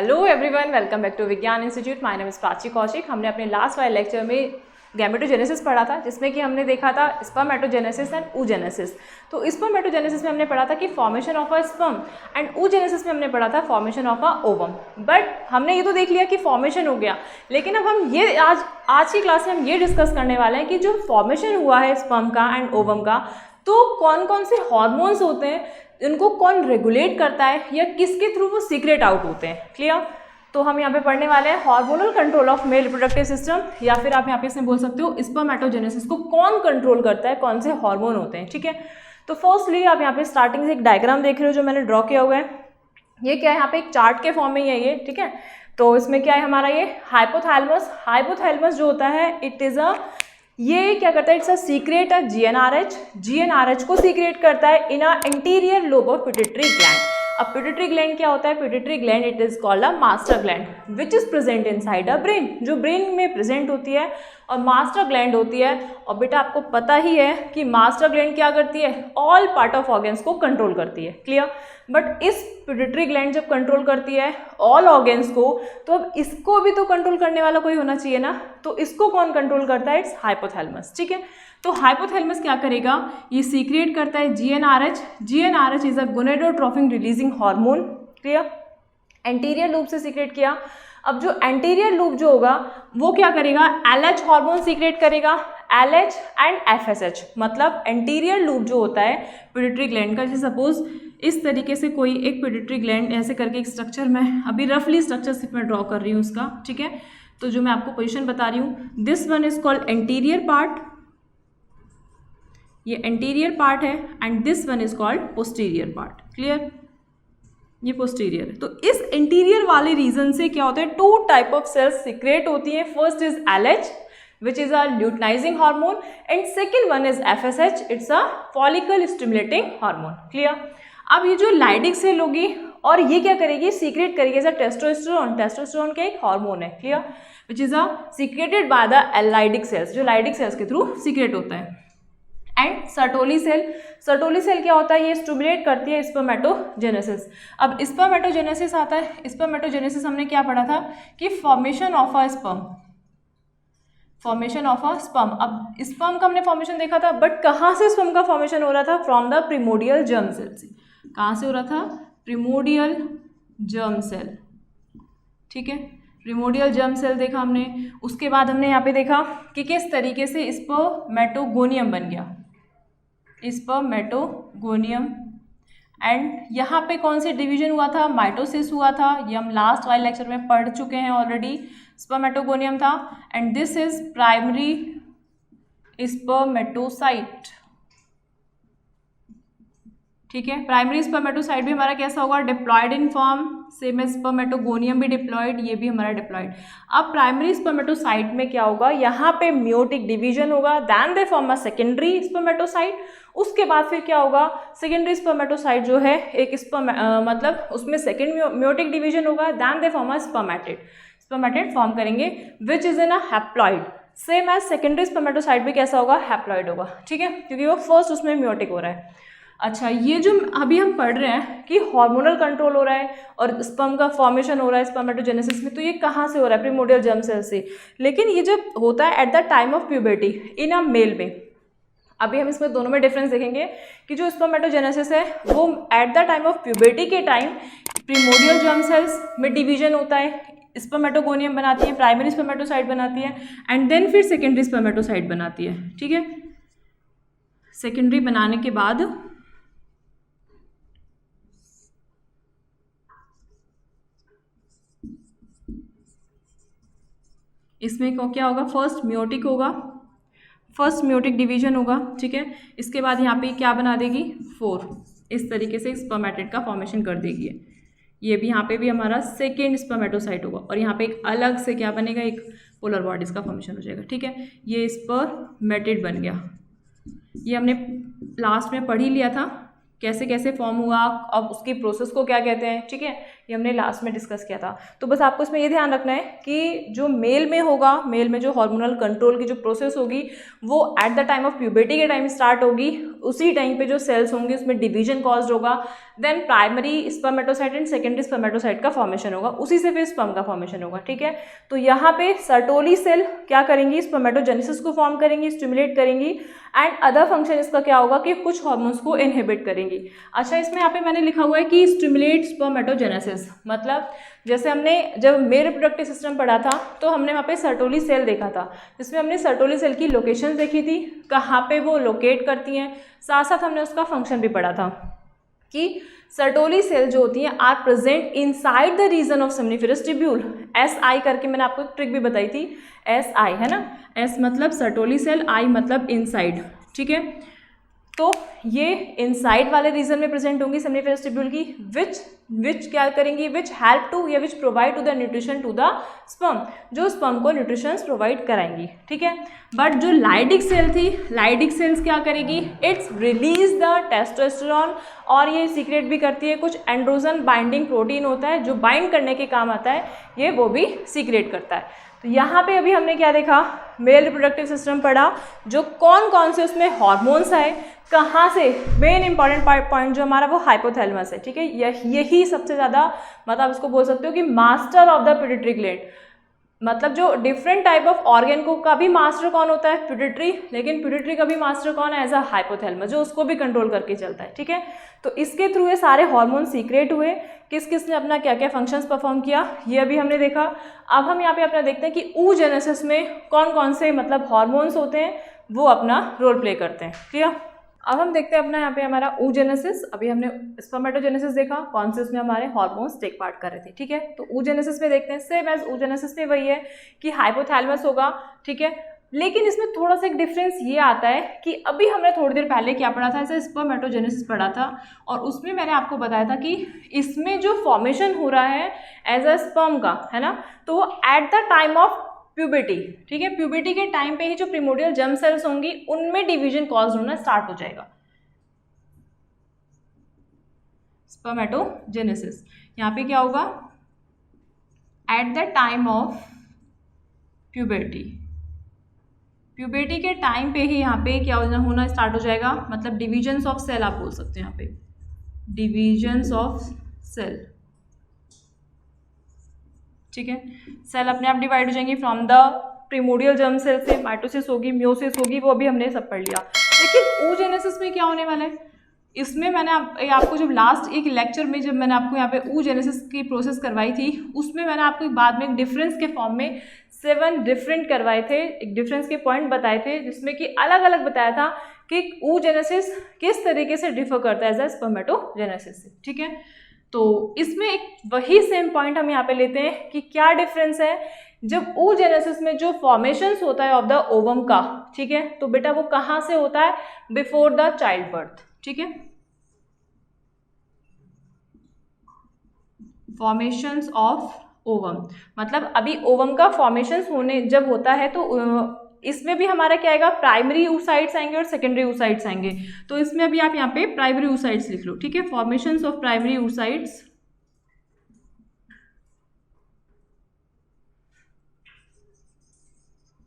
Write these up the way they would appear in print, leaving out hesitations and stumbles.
Hello everyone, welcome back to Vigyan institute. My name is Prachi Kaushik. हमने अपने last वाले lecture में गैमेटोजेनेसिस पढ़ा था, जिसमें कि हमने देखा था स्पर्मेटोजेनेसिस एंड oogenesis। तो स्पर्मेटोजेनेसिस में हमने पढ़ा था कि formation of a sperm and oogenesis में हमने पढ़ा था formation of a ovum. But हमने ये तो देख लिया कि फॉर्मेशन हो गया, लेकिन अब हम ये आज की क्लास में हम ये डिस्कस करने वाले हैं कि जो फॉर्मेशन हुआ है स्पर्म का एंड ओवम का, तो कौन कौन से हॉर्मोन्स होते हैं, इनको कौन रेगुलेट करता है या किसके थ्रू वो सीक्रेट आउट होते हैं। क्लियर? तो हम यहाँ पे पढ़ने वाले हैं hormonal control of male reproductive system, या फिर आप यहाँ पे इसमें बोल सकते हो स्पर्मेटोजेनेसिस को कौन कंट्रोल करता है, कौन से हार्मोन होते हैं। ठीक है, तो फर्स्टली आप यहाँ पे स्टार्टिंग से एक डायग्राम देख रहे हो जो मैंने ड्रॉ किया हुआ है। ये क्या है, यहाँ पे एक चार्ट के फॉर्म में ही है ये। ठीक है, तो इसमें क्या है हमारा ये हाइपोथैलेमस। हाइपोथैलेमस जो होता है इट इज अ, ये क्या करता है, it's a secret GnRH। GnRH को सीक्रेट करता है in a anterior lobe of pituitary gland. अब पिट्यूटरी ग्लैंड क्या होता है? Pituitary gland it is called a master gland which is present inside a brain, जो ब्रेन में प्रेजेंट होती है और मास्टर ग्लैंड होती है। और बेटा आपको पता ही है कि मास्टर ग्लैंड क्या करती है, ऑल पार्ट ऑफ ऑर्गेन्स को कंट्रोल करती है। क्लियर? बट इस पिट्यूटरी ग्लैंड जब कंट्रोल करती है ऑल ऑर्गेन्स को, तो अब इसको भी तो कंट्रोल करने वाला कोई होना चाहिए ना। तो इसको कौन कंट्रोल करता है? It's hypothalamus. ठीक है, तो हाइपोथैलेमस क्या करेगा, ये सीक्रेट करता है GnRH। GnRH is a gonadotropin releasing hormone. Clear? Anterior loop से सीक्रेट किया। अब जो एंटीरियर लूप जो होगा वो क्या करेगा, LH हार्मोन सीक्रेट करेगा, LH एंड FSH। मतलब एंटीरियर लूप जो होता है पिट्यूटरी ग्लैंड का, जैसे सपोज इस तरीके से कोई एक पिट्यूटरी ग्लैंड ऐसे करके एक स्ट्रक्चर में, अभी रफली स्ट्रक्चर सिर्फ मैं ड्रॉ कर रही हूँ उसका। ठीक है, तो जो मैं आपको पोजिशन बता रही हूँ, this one is called anterior part, ये एंटीरियर पार्ट है, and this one is called posterior part. Clear? ये पोस्टीरियर है। तो इस इंटीरियर वाले रीजन से क्या होता है, two type of cells secrete होती हैं। First is LH which is a luteinizing hormone and second one is FSH, it's a follicle stimulating hormone. Clear? अब ये जो लाइडिक सेल होगी और ये क्या करेगी, सीक्रेट करेगी एज अ टेस्टोस्टेरोन। टेस्टोस्टेरोन का एक हार्मोन है। Clear? Which is a secreted by the Leydig cells, जो लाइडिक सेल्स के थ्रू सीक्रेट होता है। And Sertoli cell, Sertoli cell क्या होता है, ये स्टिमुलेट करती है स्पर्मेटोजेनेसिस। अब स्पर्मेटोजेनेसिस आता है, स्पर्मेटोजेनेसिस हमने क्या पढ़ा था कि formation of a sperm, formation of a sperm. अब स्पर्म का हमने फॉर्मेशन देखा था, बट कहाँ से स्पर्म का फॉर्मेशन हो रहा था, from the primordial germ cell से। कहाँ से हो रहा था? Primordial germ cell. ठीक है, प्रिमोडियल जर्म सेल देखा हमने। उसके बाद हमने यहाँ पे देखा कि किस तरीके से स्पर्मेटोगोनियम बन गया, स्पर्मेटोगोनियम। एंड यहाँ पे कौन से डिवीजन हुआ था, माइटोसिस हुआ था, ये हम लास्ट वाले लेक्चर में पढ़ चुके हैं ऑलरेडी। स्पर्मेटोगोनियम था, and this is primary spermatocyte. ठीक है, प्राइमरी स्पर्मेटोसाइट भी हमारा कैसा होगा, diploid in form, same as spermatogonium भी डिप्लॉयड, ये भी हमारा डिप्लॉयड। अब प्राइमरी स्पर्मेटोसाइट में क्या होगा, यहाँ पे म्योटिक डिवीजन होगा, then they form a secondary spermatocyte. उसके बाद फिर क्या होगा, सेकेंडरी स्पर्मेटोसाइट जो है एक मतलब उसमें सेकेंड म्योटिक डिवीजन होगा, then they form a spermatid. Spermatid form करेंगे which is in a haploid. Same as secondary spermatocyte भी कैसा होगा, हैप्लॉइड होगा। ठीक है, क्योंकि वो फर्स्ट उसमें म्योटिक हो रहा है। अच्छा, ये जो अभी हम पढ़ रहे हैं कि हार्मोनल कंट्रोल हो रहा है और स्पर्म का फॉर्मेशन हो रहा है स्पर्मेटोजेनेसिस में, तो ये कहाँ से हो रहा है, प्रिमोडियल जर्म सेल से। लेकिन ये जब होता है at the time of puberty in a male में, अभी हम इसमें दोनों में डिफरेंस देखेंगे कि जो स्पर्मेटोजेनेसिस है वो at the time of puberty के टाइम प्रिमोडियल जर्म सेल्स में डिवीजन होता है, स्पर्मेटोगोनियम बनाती है, प्राइमरी स्पर्मेटोसाइट बनाती है, एंड देन फिर सेकेंडरी स्पर्मेटोसाइट बनाती है। ठीक है, सेकेंडरी बनाने के बाद इसमें क्या होगा, फर्स्ट म्योटिक होगा, फर्स्ट म्योटिक डिवीजन होगा। ठीक है, इसके बाद यहाँ पे क्या बना देगी, 4, इस तरीके से स्पर्मेटिड का फॉर्मेशन कर देगी। ये भी यहाँ पे भी हमारा सेकेंड स्पर्मेटोसाइट होगा, और यहाँ पे एक अलग से क्या बनेगा, एक पोलर बॉडीज का फॉर्मेशन हो जाएगा। ठीक है, ये स्पर्मेटिड बन गया। ये हमने लास्ट में पढ़ ही लिया था कैसे कैसे फॉर्म हुआ, अब उसकी प्रोसेस को क्या कहते हैं। ठीक है, ये हमने लास्ट में डिस्कस किया था। तो बस आपको इसमें ये ध्यान रखना है कि जो मेल में होगा, मेल में जो हार्मोनल कंट्रोल की जो प्रोसेस होगी वो at the time of puberty के टाइम स्टार्ट होगी। उसी टाइम पे जो सेल्स होंगे उसमें डिवीजन कॉज्ड होगा, then primary spermatocyte and secondary spermatocyte का फॉर्मेशन होगा, उसी से फिर स्पर्म का फॉर्मेशन होगा। ठीक है, तो यहाँ पे सर्टोली सेल क्या करेंगी, स्पर्मेटोजेनेसिस को फॉर्म करेंगी, स्टिमुलेट करेंगी, एंड अदर फंक्शन इसका क्या होगा कि कुछ हार्मोन्स को इनहिबिट करेंगी। अच्छा, इसमें यहाँ पे मैंने लिखा हुआ है कि स्टिमुलेट स्पर्मेटोजेनेसिस, मतलब जैसे हमने जब मेल रिप्रोडक्टिव सिस्टम पढ़ा था तो हमने वहाँ पे सर्टोली सेल देखा था, जिसमें हमने सर्टोली सेल की लोकेशन देखी थी, कहाँ पे वो लोकेट करती हैं, साथ साथ हमने उसका फंक्शन भी पढ़ा था कि सर्टोली सेल जो होती हैं are present inside the region of seminiferous tubule. SI करके मैंने आपको एक ट्रिक भी बताई थी, SI है ना, S मतलब सर्टोली सेल, I मतलब इनसाइड। ठीक है, तो ये इनसाइड वाले रीजन में प्रेजेंट होंगी सेमनीफेरस ट्यूब्यूल की, विच क्या करेंगी, विच हेल्प टू या which provide to the nutrition to the sperm, जो स्पर्म को न्यूट्रिशन प्रोवाइड कराएंगी। ठीक है, बट जो लाइडिक सेल थी, लाइडिक सेल्स क्या करेगी, इट्स रिलीज द टेस्टोस्टेरोन, और ये सीक्रेट भी करती है कुछ एंड्रोजन बाइंडिंग प्रोटीन होता है जो बाइंड करने के काम आता है, ये वो भी सीक्रेट करता है। तो यहाँ पे अभी हमने क्या देखा, मेल रिप्रोडक्टिव सिस्टम पढ़ा, जो कौन कौन से उसमें हार्मोन्स आए, कहाँ से, मेन इंपॉर्टेंट पॉइंट जो हमारा वो हाइपोथैलेमस है। ठीक है, यही सबसे ज़्यादा, मतलब इसको बोल सकते हो कि master of the pituitary gland, मतलब जो डिफरेंट टाइप ऑफ ऑर्गन को का भी मास्टर कौन होता है, पिट्यूटरी, लेकिन पिट्यूटरी का भी मास्टर कौन है, एज अ हाइपोथैलेमस, जो उसको भी कंट्रोल करके चलता है। ठीक है, तो इसके थ्रू ये सारे हार्मोन सीक्रेट हुए, किस किस ने अपना क्या क्या फंक्शंस परफॉर्म किया ये अभी हमने देखा। अब हम यहाँ पे अपना देखते हैं कि oogenesis में कौन कौन से मतलब हार्मोन्स होते हैं वो अपना रोल प्ले करते हैं। ठीक है, अब हम देखते हैं अपना यहाँ पे हमारा oogenesis, अभी हमने स्पर्मेटोजेनेसिस देखा, कौन से उसमें हमारे हार्मोन्स टेक पार्ट कर रहे थे। ठीक है, तो oogenesis में देखते हैं, सेम एज oogenesis में वही है कि हाइपोथैलेमस होगा। ठीक है, लेकिन इसमें थोड़ा सा एक डिफरेंस ये आता है कि अभी हमने थोड़ी देर पहले क्या पढ़ा था, ऐसे स्पर्मेटोजेनेसिस पढ़ा था, और उसमें मैंने आपको बताया था कि इसमें जो फॉर्मेशन हो रहा है एज अ स्पर्म का, है ना, तो वो at the time of puberty. ठीक है, प्यूबर्टी के टाइम पे ही जो प्रिमोडियल जर्म सेल्स होंगी उनमें डिवीजन कॉज होना स्टार्ट हो जाएगा, स्पर्मेटोजेनेसिस। यहाँ पे क्या होगा, eight the time of puberty, puberty के टाइम पे ही यहाँ पे क्या होना स्टार्ट हो जाएगा, मतलब डिविजन्स ऑफ सेल आप बोल सकते हैं यहाँ पे, डिविजन्स ऑफ सेल। ठीक है, सेल अपने आप डिवाइड हो जाएंगी from the primordial germ cell से, माइटोसिस होगी, म्योसिस होगी, वो अभी हमने सब पढ़ लिया। लेकिन oogenesis में क्या होने वाला है, इसमें मैंने आपको जब लास्ट एक लेक्चर में जब मैंने आपको यहाँ पे oogenesis की प्रोसेस करवाई थी, उसमें मैंने आपको बाद में एक डिफरेंस के फॉर्म में 7 डिफरेंट करवाए थे, एक डिफरेंस के पॉइंट बताए थे, जिसमें कि अलग अलग बताया था कि oogenesis किस तरीके से डिफर करता है एज अ स्पर्मेटोजेनेसिस से। ठीक है, तो इसमें एक वही सेम पॉइंट हम यहाँ पे लेते हैं कि क्या डिफरेंस है जब oogenesis में जो फॉर्मेशंस होता है ऑफ द ओवम का। ठीक है, तो बेटा वो कहाँ से होता है, बिफोर द चाइल्ड बर्थ। ठीक है, फॉर्मेशंस ऑफ ओवम, मतलब अभी ओवम का फॉर्मेशंस होने जब होता है तो इसमें भी हमारा क्या आएगा, प्राइमरी oocytes आएंगे और सेकेंडरी oocytes आएंगे। तो इसमें अभी आप यहाँ पे प्राइमरी oocytes लिख लो। ठीक है, formations of primary oocytes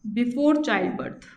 before child birth.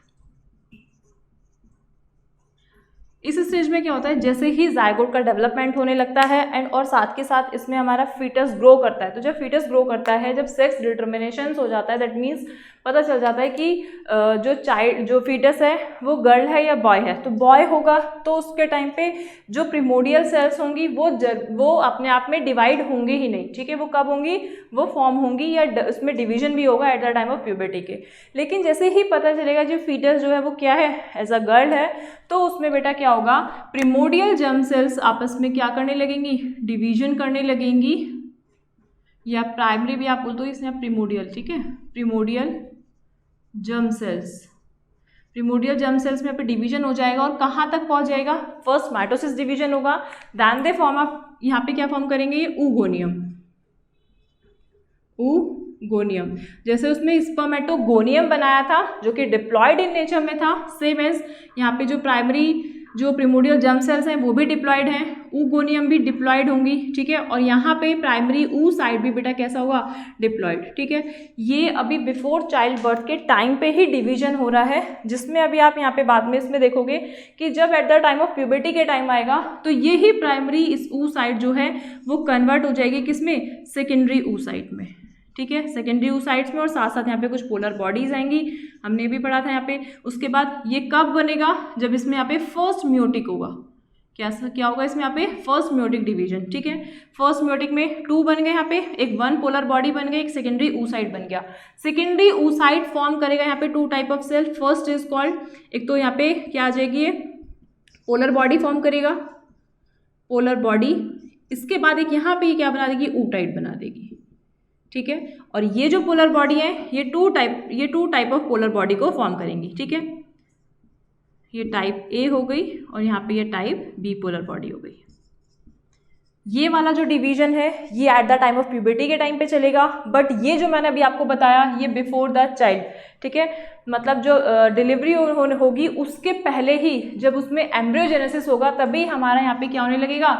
इस स्टेज में क्या होता है, जैसे ही जायगोट का डेवलपमेंट होने लगता है एंड और साथ के साथ इसमें हमारा फीटस ग्रो करता है। तो जब फीटस ग्रो करता है, जब सेक्स डिटर्मिनेशन हो जाता है, दैट मीन्स पता चल जाता है कि जो फीटस है वो गर्ल है या बॉय है। तो बॉय होगा तो उसके टाइम पे जो प्रिमोडियल सेल्स होंगी वो अपने आप में डिवाइड होंगी ही नहीं। ठीक है, वो कब होंगी, वो फॉर्म होंगी या उसमें डिवीजन भी होगा eight the time of puberty के। लेकिन जैसे ही पता चलेगा जो फीटस जो है वो क्या है, एज अ गर्ल है, तो उसमें बेटा क्या होगा, प्रिमोडियल जर्म सेल्स आपस में क्या करने लगेंगी, डिवीजन करने लगेंगी, या प्राइमरी भी आप बोल दो इसमें प्रिमोडियल। ठीक है, primordial germ cells, primordial germ cells में पे डिवीजन हो जाएगा और कहाँ तक पहुँच जाएगा, फर्स्ट माइटोसिस डिवीजन होगा, दैन दे फॉर्म ऑफ, यहाँ पे क्या फॉर्म करेंगे, ये oogonia, गोनियम। जैसे उसमें स्पर्मेटोगोनियम बनाया था जो कि डिप्लॉयड इन नेचर में था, सेम एज यहाँ पे जो प्राइमरी जो प्रिमोडियल जर्म सेल्स हैं वो भी डिप्लॉयड हैं, ऊगोनियम भी डिप्लॉयड होंगी, ठीक है। और यहाँ पे प्राइमरी ऊ साइड भी बेटा कैसा होगा, डिप्लॉयड, ठीक है। ये अभी बिफोर चाइल्ड बर्थ के टाइम पे ही डिवीजन हो रहा है, जिसमें अभी आप यहाँ पे बाद में इसमें देखोगे कि जब eight the time of puberty के टाइम आएगा तो यही प्राइमरी इस ऊ साइड जो है वो कन्वर्ट हो जाएगी किसमें, सेकेंडरी ऊ साइड में, ठीक है, सेकेंडरी ऊसाइड्स में। और साथ साथ यहाँ पे कुछ पोलर बॉडीज आएंगी, हमने भी पढ़ा था यहाँ पे। उसके बाद ये कब बनेगा, जब इसमें यहाँ पे फर्स्ट म्योटिक होगा, क्या होगा इसमें यहाँ पे फर्स्ट म्योटिक डिवीजन, ठीक है। फर्स्ट म्योटिक में 2 बन गए यहाँ पे, एक 1 पोलर बॉडी बन गई, एक सेकेंडरी ऊसाइड बन गया। सेकेंडरी ऊसाइड फॉर्म करेगा यहाँ पे 2 type of cell, first is called, एक तो यहाँ पे क्या आ जाएगी, ये पोलर बॉडी फॉर्म करेगा, पोलर बॉडी। इसके बाद एक यहाँ पे क्या बना देगी, ऊटाइड बना देगी, ठीक है। और ये जो पोलर बॉडी है ये two type of polar body को फॉर्म करेंगी, ठीक है। ये टाइप ए हो गई और यहाँ पे ये टाइप बी पोलर बॉडी हो गई। ये वाला जो डिवीजन है ये eight the time of puberty के टाइम पे चलेगा, बट ये जो मैंने अभी आपको बताया ये बिफोर द चाइल्ड, ठीक है। मतलब जो डिलीवरी होगी उसके पहले ही, जब उसमें एम्ब्रियोजेनेसिस होगा तभी हमारा यहाँ पे क्या होने लगेगा,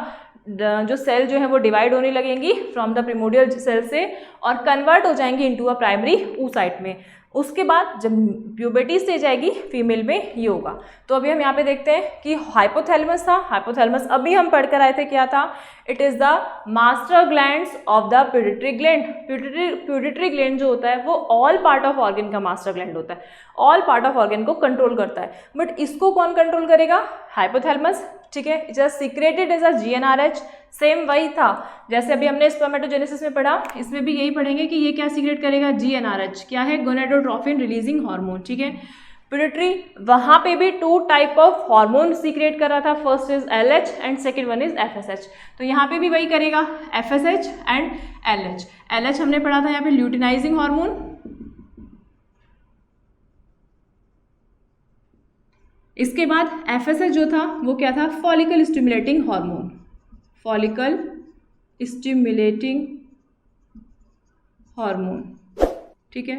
जो सेल जो है वो डिवाइड होने लगेंगी फ्रॉम द प्रिमोडियल सेल से और कन्वर्ट हो जाएंगी इनटू अ प्राइमरी oocyte में। उसके बाद जब प्यूबर्टी स्टेज आएगी फीमेल में ये होगा। तो अभी हम यहाँ पे देखते हैं कि हाइपोथैलेमस था, हाइपोथैलेमस अभी हम पढ़ कर आए थे, क्या था, it is the master glands of the pituitary gland. Pituitary gland जो होता है वो ऑल पार्ट ऑफ ऑर्गन का मास्टर ग्लैंड होता है, ऑल पार्ट ऑफ ऑर्गन को कंट्रोल करता है। बट इसको कौन कंट्रोल करेगा, हाइपोथैलेमस, ठीक है। It is secreted as a GnRH, same वही था जैसे अभी हमने स्पर्मेटोजेनेसिस में पढ़ा, इसमें भी यही पढ़ेंगे कि ये क्या सीक्रेट करेगा, GnRH, क्या है, गोनेडोट्रोफिन रिलीजिंग हार्मोन, ठीक है। प्यूडिटरी वहाँ पे भी 2 टाइप ऑफ हार्मोन सीक्रेट कर रहा था, first is LH and second one is FSH। तो यहाँ पे भी वही करेगा, FSH एंड LH। LH हमने पढ़ा था यहाँ पे ल्यूटिनाइजिंग हार्मोन, इसके बाद FSH जो था वो क्या था, follicle stimulating hormone, follicle stimulating hormone, ठीक है।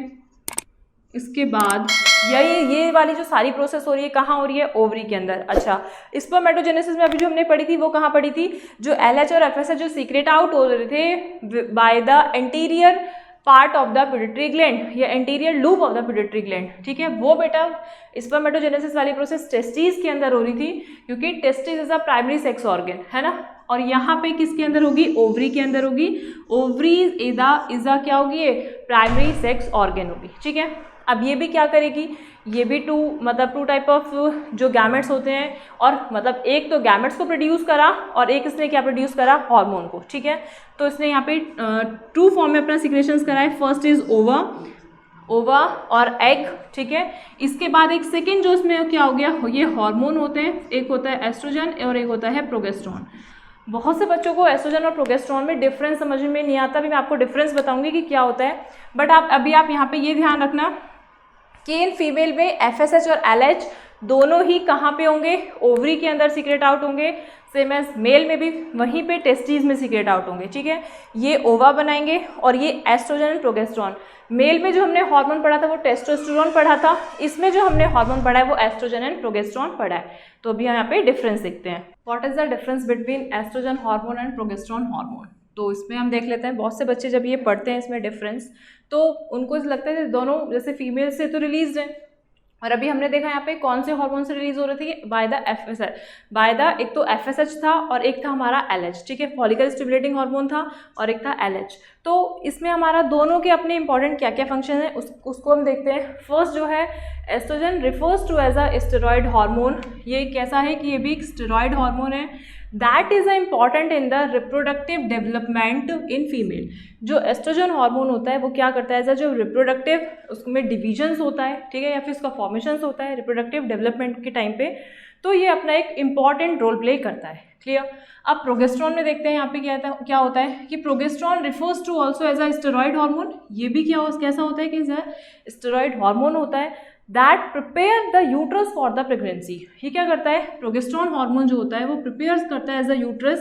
इसके बाद ये वाली जो सारी प्रोसेस हो रही है कहाँ हो रही है, ओवरी के अंदर। अच्छा, स्पर्मेटोजेनेसिस में अभी जो हमने पढ़ी थी वो कहाँ पढ़ी थी, जो LH और FSH जो सीक्रेट आउट हो रहे थे by the anterior part of the pituitary gland या anterior loop of the pituitary gland, ठीक है। वो बेटा स्पर्मेटोजेनेसिस वाली प्रोसेस टेस्टिस के अंदर हो रही थी, क्योंकि testis is a primary sex organ, है ना। और यहाँ पे किसके अंदर होगी, ओवरी के अंदर होगी। ओवरी इज अ क्या होगी, ये प्राइमरी सेक्स ऑर्गन होगी, ठीक है। अब ये भी क्या करेगी, ये भी 2 टाइप ऑफ जो गैमेट्स होते हैं, और मतलब एक तो गैमेट्स को प्रोड्यूस करा और एक इसने क्या प्रोड्यूस करा, हार्मोन को, ठीक है। तो इसने यहाँ पे 2 फॉर्म में अपना सिक्रेशंस कराए, फर्स्ट इज ओवा और एग, ठीक है। इसके बाद एक सेकेंड जो इसमें क्या हो गया, ये हार्मोन होते हैं, एक होता है एस्ट्रोजन और एक होता है प्रोगेस्टेरोन। बहुत से बच्चों को एस्ट्रोजन और प्रोगेस्टेरोन में डिफरेंस समझ में नहीं आता, भी मैं आपको डिफरेंस बताऊंगी कि क्या होता है। बट आप यहाँ पे ये ध्यान रखना कि इन फीमेल में FSH और LH दोनों ही कहाँ पे होंगे, ओवरी के अंदर सीक्रेट आउट होंगे, सेम एज मेल में भी वहीं पे टेस्टिस में सीक्रेट आउट होंगे, ठीक है। ये ओवा बनाएंगे और ये एस्ट्रोजन एंड प्रोगेस्टेरोन। मेल में जो हमने हार्मोन पढ़ा था वो टेस्टोस्टेरोन पढ़ा था, इसमें जो हमने हार्मोन पढ़ा है वो एस्ट्रोजन एंड प्रोगेस्टेरोन पढ़ा है। तो अभी हम यहाँ पे डिफरेंस देखते हैं, what is the difference between oestrogen hormone and progesterone hormone. तो इसमें हम देख लेते हैं, बहुत से बच्चे जब ये पढ़ते हैं इसमें डिफरेंस तो उनको लगता है दोनों जैसे फीमेल से तो रिलीज है, और अभी हमने देखा यहाँ पे कौन से हार्मोन से रिलीज हो रही थी, बाय द FSH, एक तो FSH था और एक था हमारा LH, ठीक है। फॉलिकल स्टिमुलेटिंग हार्मोन था और एक था LH। तो इसमें हमारा दोनों के अपने इंपॉर्टेंट क्या क्या फंक्शन है उसको हम देखते हैं। फर्स्ट जो है estrogen refers to as a steroid hormone. ये कैसा है कि ये भी एक स्टेरॉयड हार्मोन है, that is important in the reproductive development in female. जो एस्ट्रोजन हार्मोन होता है वो क्या करता है, जो रिप्रोडक्टिव उसमें डिविजन्स होता है, ठीक है, या फिर उसका फॉर्मेशंस होता है रिप्रोडक्टिव डेवलपमेंट के टाइम पे, तो ये अपना एक इम्पॉर्टेंट रोल प्ले करता है, क्लियर। अब प्रोगेस्टेरोन में देखते हैं यहाँ पे क्या होता है कि progesterone refers to also as a steroid hormone. ये भी कैसा होता है कि स्टेरॉयड हार्मोन होता है that prepare the uterus for the pregnancy. ये क्या करता है, प्रोगेस्टेरोन हार्मोन जो होता है वो प्रिपेयर्स करता है as a uterus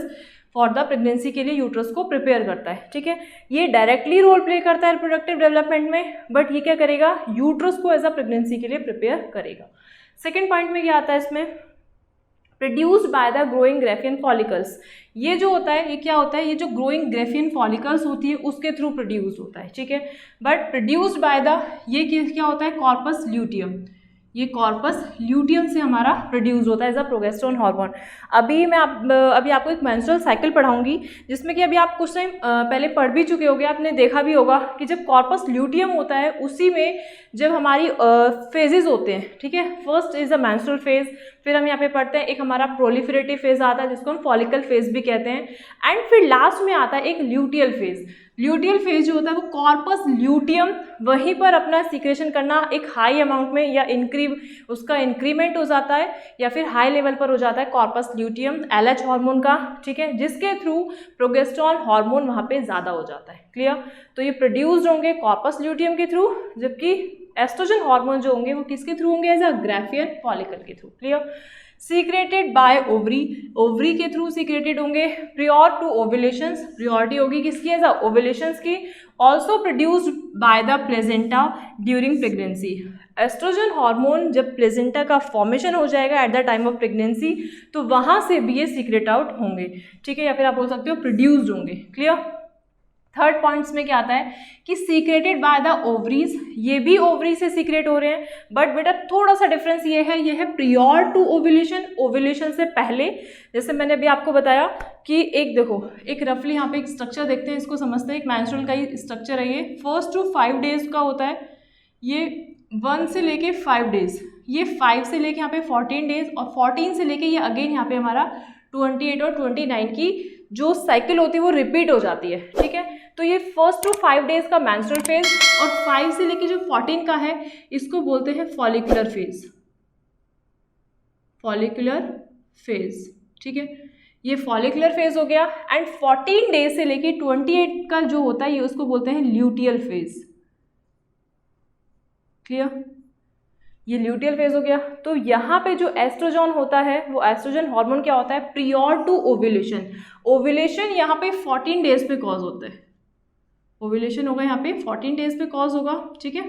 for the pregnancy के लिए यूट्रस को प्रिपेयर करता है, ठीक है। ये डायरेक्टली रोल प्ले करता है रिप्रोडक्टिव डेवलपमेंट में, बट ये क्या करेगा, यूट्रस को एज अ प्रेगनेंसी के लिए प्रिपेयर करेगा। सेकेंड पॉइंट में क्या आता है इसमें, produced by the growing Graafian follicles. ये जो होता है, ये क्या होता है, ये जो ग्रोइंग ग्रेफियन फॉलिकल्स होती है उसके थ्रू प्रोड्यूस होता है, ठीक है। बट प्रोड्यूस्ड बाय द, ये क्या होता है, कॉर्पस ल्यूटियम। ये कॉर्पस ल्यूटियम से हमारा प्रोड्यूस होता है एज अ प्रोगेस्टेरोन हार्मोन। अभी आपको एक मेंस्ट्रुअल साइकिल पढ़ाऊंगी, जिसमें कि अभी आप कुछ टाइम पहले पढ़ भी चुके होंगे, आपने देखा भी होगा कि जब कॉर्पस ल्यूटियम होता है उसी में जब हमारी फेजेस होते हैं, ठीक है। First is a menstrual phase, फिर हम यहाँ पे पढ़ते हैं एक हमारा प्रोलिफरेटिव फेज आता है जिसको हम फॉलिकल फेज भी कहते हैं, एंड फिर लास्ट में आता है एक ल्यूटियल फेज। ल्यूटियल फेज जो होता है वो कॉर्पस ल्यूटियम वहीं पर अपना सीक्रेशन करना एक हाई अमाउंट में या उसका इंक्रीमेंट हो जाता है या फिर हाई लेवल पर हो जाता है कॉर्पस ल्यूटियम LH हार्मोन का, ठीक है, जिसके थ्रू प्रोगेस्टेरोन हार्मोन वहाँ पे ज़्यादा हो जाता है। क्लियर। तो ये प्रोड्यूस्ड होंगे कॉर्पस ल्यूटियम के थ्रू, जबकि एस्ट्रोजन हार्मोन जो होंगे वो किसके थ्रू होंगे, एज अ ग्रेफियन फॉलिकल के through. Clear. Secreted by ovary, ovary के थ्रू सीक्रेटेड होंगे प्रियोर टू ओव्यूलेशंस, प्रियोरिटी होगी किसकी, एज अ ओव्यूलेशंस की। Also produced by the placenta during pregnancy. Estrogen hormone जब प्लेजेंटा का फॉर्मेशन हो जाएगा at the time of pregnancy, तो वहाँ से भी ये सीक्रेट आउट होंगे, ठीक है, या फिर आप बोल सकते हो प्रोड्यूस्ड होंगे। क्लियर। थर्ड पॉइंट्स में क्या आता है कि सीक्रेटेड बाय द ओवरीज, ये भी ओवरी से सीक्रेट हो रहे हैं, बट बेटा थोड़ा सा डिफरेंस ये है प्रियोर टू ओव्यूलेशन, ओव्यूलेशन से पहले। जैसे मैंने अभी आपको बताया कि एक देखो, एक रफली यहाँ पे एक स्ट्रक्चर देखते हैं, इसको समझते हैं। एक मेंस्ट्रुअल का ही स्ट्रक्चर है ये, 1 to 5 डेज का होता है, ये 1 से लेके 5 डेज, ये 5 से लेके यहाँ पे 14 डेज, और 14 से लेके ये अगेन यहाँ पे हमारा 28 और 29 की जो साइकिल होती है वो रिपीट हो जाती है, ठीक है। तो ये 1 to 5 डेज का मेंस्ट्रुअल फेज, और 5 से लेके जो 14 का है इसको बोलते हैं फॉलिकुलर फेज, फॉलिकुलर फेज, ठीक है। ये फॉलिकुलर फेज हो गया। एंड 14 डेज से लेके 28 का जो होता है ये उसको बोलते हैं ल्यूटियल फेज। क्लियर। ये ल्यूटियल फेज हो गया। तो यहाँ पे जो एस्ट्रोजन होता है वो एस्ट्रोजन हार्मोन क्या होता है, प्रियोर टू ओव्यूलेशन। ओव्यूलेशन यहाँ पे 14 डेज पे कॉज होता है, ओव्यूलेशन होगा यहाँ पे 14 डेज पे कॉज होगा, ठीक है।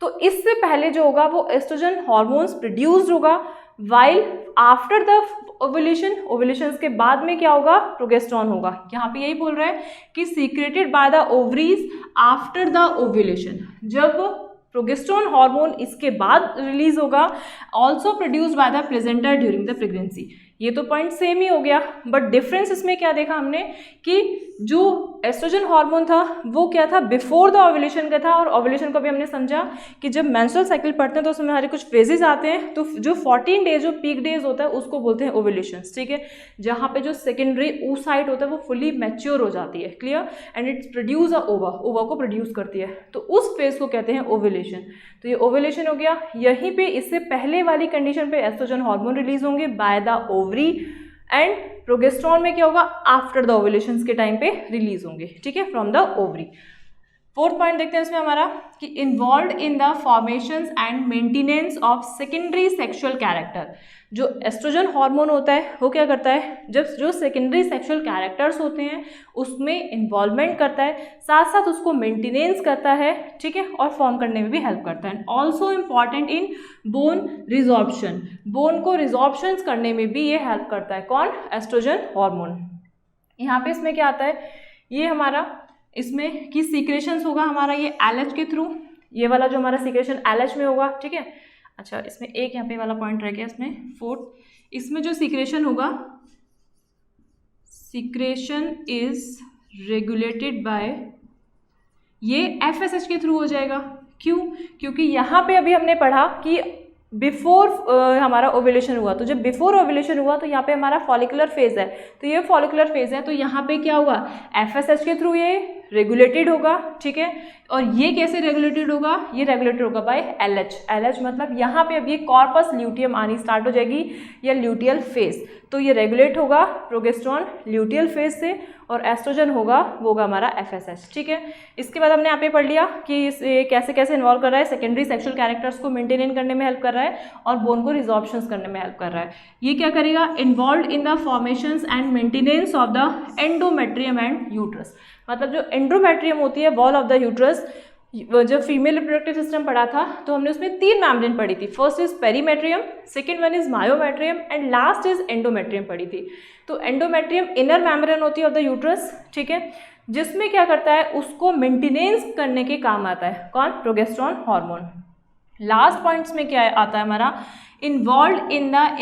तो इससे पहले जो होगा वो एस्ट्रोजन हार्मोन्स प्रोड्यूस्ड होगा, while after the ovulation, ovulation के बाद में क्या होगा, प्रोगेस्टेरोन होगा। यहाँ पे यही बोल रहा है कि secreted by the ovaries after the ovulation, जब प्रोगेस्टेरोन हार्मोन इसके बाद रिलीज होगा। Also produced by the placenta during the pregnancy. ये तो पॉइंट सेम ही हो गया, बट डिफरेंस इसमें क्या देखा हमने कि जो एस्ट्रोजन हार्मोन था वो क्या था, बिफोर द ओव्यूलेशन का था। और ओव्यूलेशन को भी हमने समझा कि जब मेंस्ट्रुअल साइकिल पढ़ते हैं तो उसमें हमारे कुछ फेजेस आते हैं, तो जो 14 डेज जो पीक डेज होता है उसको बोलते हैं ओव्यूलेशंस, ठीक है, जहाँ पे जो सेकेंडरी oocyte होता है वो फुली मैच्योर हो जाती है। Clear. And it's produce a ओवा, ओवा को प्रोड्यूस करती है, तो उस फेज को कहते हैं ओव्यूलेशन। तो ये ओव्यूलेशन हो गया। यहीं पे इससे पहले वाली कंडीशन पे एस्ट्रोजन हार्मोन रिलीज होंगे बाय द ओवरी, एंड प्रोगेस्टेरोन में क्या होगा, आफ्टर द ओव्यूलेशन के टाइम पे रिलीज होंगे, ठीक है, from the ovary. Fourth point देखते हैं इसमें हमारा कि involve in the formations and maintenance of secondary sexual character. जो एस्ट्रोजन हार्मोन होता है वो क्या करता है, जब जो सेकेंडरी सेक्सुअल कैरेक्टर्स होते हैं उसमें इन्वॉल्वमेंट करता है, साथ साथ उसको मेंटेनेंस करता है, ठीक है, और फॉर्म करने में भी हेल्प करता है। Also important in bone resorption, bone को रिजॉर्प्शन करने में भी ये हेल्प करता है। कौन, एस्ट्रोजन हार्मोन। यहाँ पे इसमें क्या आता है, ये हमारा इसमें कि सीक्रेशंस होगा हमारा ये LH के थ्रू, ये वाला जो हमारा सीक्रेशन LH में होगा, ठीक है। अच्छा, इसमें एक यहाँ पे वाला पॉइंट रह गया, इसमें फोर्थ, इसमें जो सीक्रेशन होगा, सीक्रेशन इज रेगुलेटेड बाय, ये FSH के थ्रू हो जाएगा। क्यों, क्योंकि यहाँ पे अभी हमने पढ़ा कि बिफोर हमारा ओव्यूलेशन हुआ, तो जब बिफोर ओव्यूलेशन हुआ तो यहाँ पे हमारा फॉलिकुलर फेज है, तो ये फॉलिकुलर फेज है, तो यहाँ पे क्या होगा, FSH के थ्रू ये रेगुलेटेड होगा, ठीक है। और ये कैसे रेगुलेटेड होगा, ये रेगुलेटेड होगा बाय LH। LH मतलब यहाँ पे अब ये कॉर्पस ल्यूटियम आनी स्टार्ट हो जाएगी या ल्यूटियल फेज, तो ये रेगुलेट होगा प्रोगेस्टेरोन ल्यूटियल फेज से, और एस्ट्रोजन होगा वो होगा हमारा FSH, ठीक है। इसके बाद हमने यहाँ पे पढ़ लिया कि इसे कैसे कैसे इन्वॉल्व कर रहा है, सेकेंडरी सेक्सुअल कैरेक्टर्स को मेंटेन करने में हेल्प कर रहा है और बोन को रिजॉर्प्शंस करने में हेल्प कर रहा है। ये क्या करेगा, involve in the formations and maintenance of the endometrium and uterus. मतलब जो एंडोमेट्रियम होती है, वॉल ऑफ द यूट्रस, जब फीमेल रिप्रोडक्टिव सिस्टम पढ़ा था तो हमने उसमें 3 मेम्ब्रेन पढ़ी थी। First is perimetrium, second one is myometrium and last is endometrium पढ़ी थी। तो एंडोमेट्रियम इनर मेम्ब्रेन होती है ऑफ द यूट्रस, ठीक है, जिसमें क्या करता है, उसको मेंटेनेंस करने के काम आता है कौन, प्रोगेस्टेरोन हार्मोन। लास्ट पॉइंट्स में क्या आता है हमारा, involve in the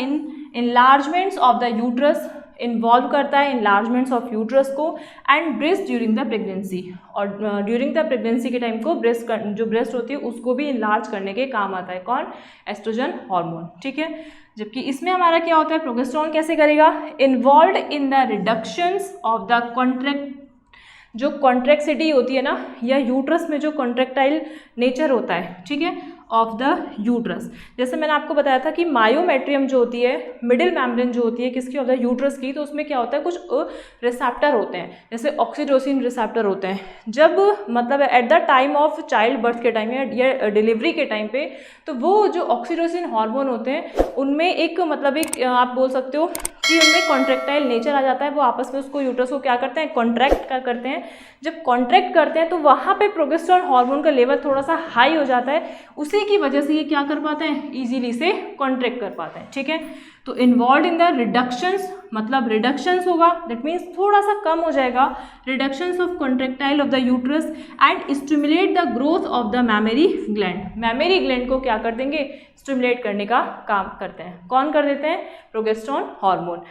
enlargements of the uterus, involve करता है इनलार्जमेंट्स ऑफ यूट्रस को, and breast during the pregnancy, और ड्यूरिंग द प्रेगनेंसी के टाइम को ब्रेस्ट जो ब्रेस्ट होती है उसको भी इनलार्ज करने के काम आता है कौन, एस्ट्रोजन हार्मोन, ठीक है। जबकि इसमें हमारा क्या होता है, प्रोगेस्टेरोन कैसे करेगा, involve in the reductions of the contract, जो कॉन्ट्रैक्सिटी होती है ना, या यूट्रस में जो कॉन्ट्रैक्टाइल नेचर होता है, ठीक है, ऑफ द यूट्रस। जैसे मैंने आपको बताया था कि मायोमेट्रियम जो होती है, मिडिल मेम्ब्रेन जो होती है किसकी, ऑफ द यूट्रस की, तो उसमें क्या होता है, कुछ रिसेप्टर होते हैं, जैसे ऑक्सीटोसिन रिसेप्टर होते हैं। जब मतलब eight the time of child birth के टाइम या डिलीवरी के टाइम पे, तो वो जो ऑक्सीटोसिन हार्मोन होते हैं उनमें एक मतलब एक आप बोल सकते हो कि उनमें कॉन्ट्रैक्टाइल नेचर आ जाता है, वो आपस में उसको यूट्रस को क्या करते हैं, कॉन्ट्रैक्ट करते हैं। जब कॉन्ट्रैक्ट करते हैं तो वहाँ पे प्रोगेस्टेरोन हार्मोन का लेवल थोड़ा सा हाई हो जाता है, उसी की वजह से ये क्या कर पाते हैं, इजीली से कॉन्ट्रैक्ट कर पाते हैं, ठीक है। तो इन्वॉल्व इन द रिडक्शंस, मतलब रिडक्शंस होगा, दैट मीन्स थोड़ा सा कम हो जाएगा, reductions of contractile of the uterus and stimulate the growth of the mammary gland. Mammary gland को क्या कर देंगे, स्टिमुलेट करने का काम करते हैं, कौन कर देते हैं, प्रोगेस्टेरोन हार्मोन।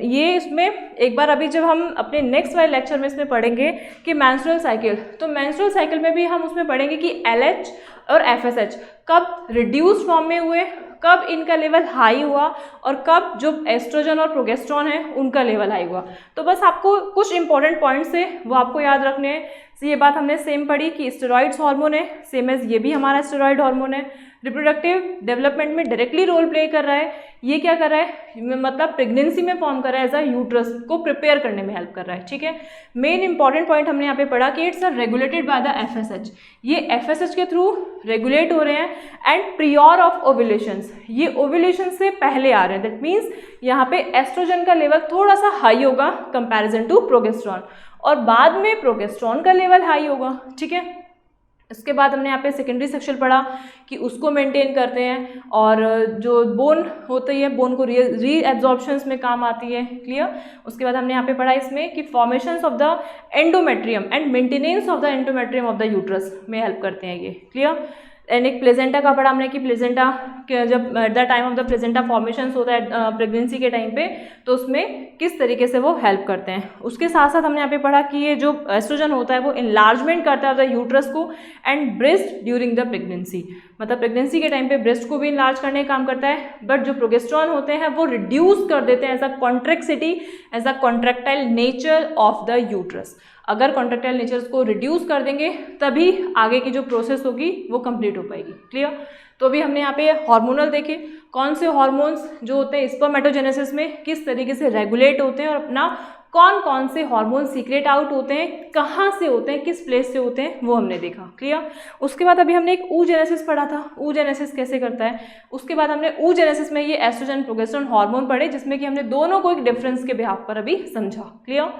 ये इसमें एक बार अभी जब हम अपने नेक्स्ट वाले लेक्चर में इसमें पढ़ेंगे कि मेंस्ट्रुअल साइकिल, तो मेंस्ट्रुअल साइकिल में भी हम उसमें पढ़ेंगे कि LH और FSH कब रिड्यूस्ड फॉर्म में हुए, कब इनका लेवल हाई हुआ, और कब जो एस्ट्रोजन और प्रोगेस्टेरोन है उनका लेवल हाई हुआ। तो बस आपको कुछ इंपॉर्टेंट पॉइंट्स है वो आपको याद रखने हैं। तो ये बात हमने सेम पढ़ी कि स्टेरॉइड्स हार्मोन है, सेम एज ये भी हमारा स्टेरॉइड हार्मोन है, रिप्रोडक्टिव डेवलपमेंट में डायरेक्टली रोल प्ले कर रहा है। ये क्या कर रहा है, मतलब प्रेगनेंसी में फॉर्म कर रहा है, एज अ यूट्रस को प्रिपेयर करने में हेल्प कर रहा है, ठीक है। मेन इंपॉर्टेंट पॉइंट हमने यहाँ पे पढ़ा कि it's regulated by the FSH, ये FSH के थ्रू रेगुलेट हो रहे हैं एंड प्रियोर ऑफ ओव्यूलेशंस, ये ओव्यूलेशन से पहले आ रहे हैं। दैट मीन्स यहाँ पे एस्ट्रोजन का लेवल थोड़ा सा हाई होगा कंपैरिजन टू प्रोगेस्टेरोन, और बाद में प्रोगेस्टेरोन का लेवल हाई होगा, ठीक है। इसके बाद हमने यहाँ पे सेकेंडरी सेक्सुअल पढ़ा कि उसको मेंटेन करते हैं, और जो बोन होती है बोन को री एब्जॉर्प्शंस में काम आती है, क्लियर। उसके बाद हमने यहाँ पे पढ़ा इसमें कि formations of the endometrium and maintenance of the endometrium of the uterus में हेल्प करते हैं ये, क्लियर। एंड एक प्लेजेंटा का पढ़ा हमने कि प्लेजेंटा जब eight the time of the placenta formation होता है प्रेगनेंसी के टाइम पे, तो उसमें किस तरीके से वो हेल्प करते हैं। उसके साथ साथ हमने यहाँ पे पढ़ा कि ये जो एस्ट्रोजन होता है वो इनलार्जमेंट करता है द यूट्रस को and breast during the pregnancy, मतलब प्रेगनेंसी के टाइम पे ब्रेस्ट को भी इनलार्ज करने का काम करता है। बट जो प्रोगेस्टेरोन होते हैं वो रिड्यूस कर देते हैं as a contractility, as a contractile nature of the uterus. अगर कॉन्ट्रैक्टाइल नेचर्स को रिड्यूस कर देंगे तभी आगे की जो प्रोसेस होगी वो कंप्लीट हो पाएगी, क्लियर। तो अभी हमने यहाँ पे हार्मोनल देखे, कौन से हार्मोन्स जो होते हैं स्पर्मेटोजेनेसिस में किस तरीके से रेगुलेट होते हैं, और अपना कौन कौन से हार्मोन सीक्रेट आउट होते हैं, कहाँ से होते हैं, किस प्लेस से होते हैं, वो हमने देखा, क्लियर। उसके बाद अभी हमने एक oogenesis पढ़ा था, oogenesis कैसे करता है। उसके बाद हमने oogenesis में ये एस्ट्रोजन प्रोगेस्टेरोन हार्मोन पढ़े, जिसमें कि हमने दोनों को एक डिफरेंस के बिहाफ पर अभी समझा, क्लियर।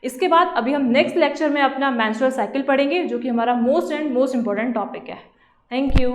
इसके बाद अभी हम नेक्स्ट लेक्चर में अपना मेंस्ट्रुअल साइकिल पढ़ेंगे, जो कि हमारा मोस्ट इंपॉर्टेंट टॉपिक है। Thank you.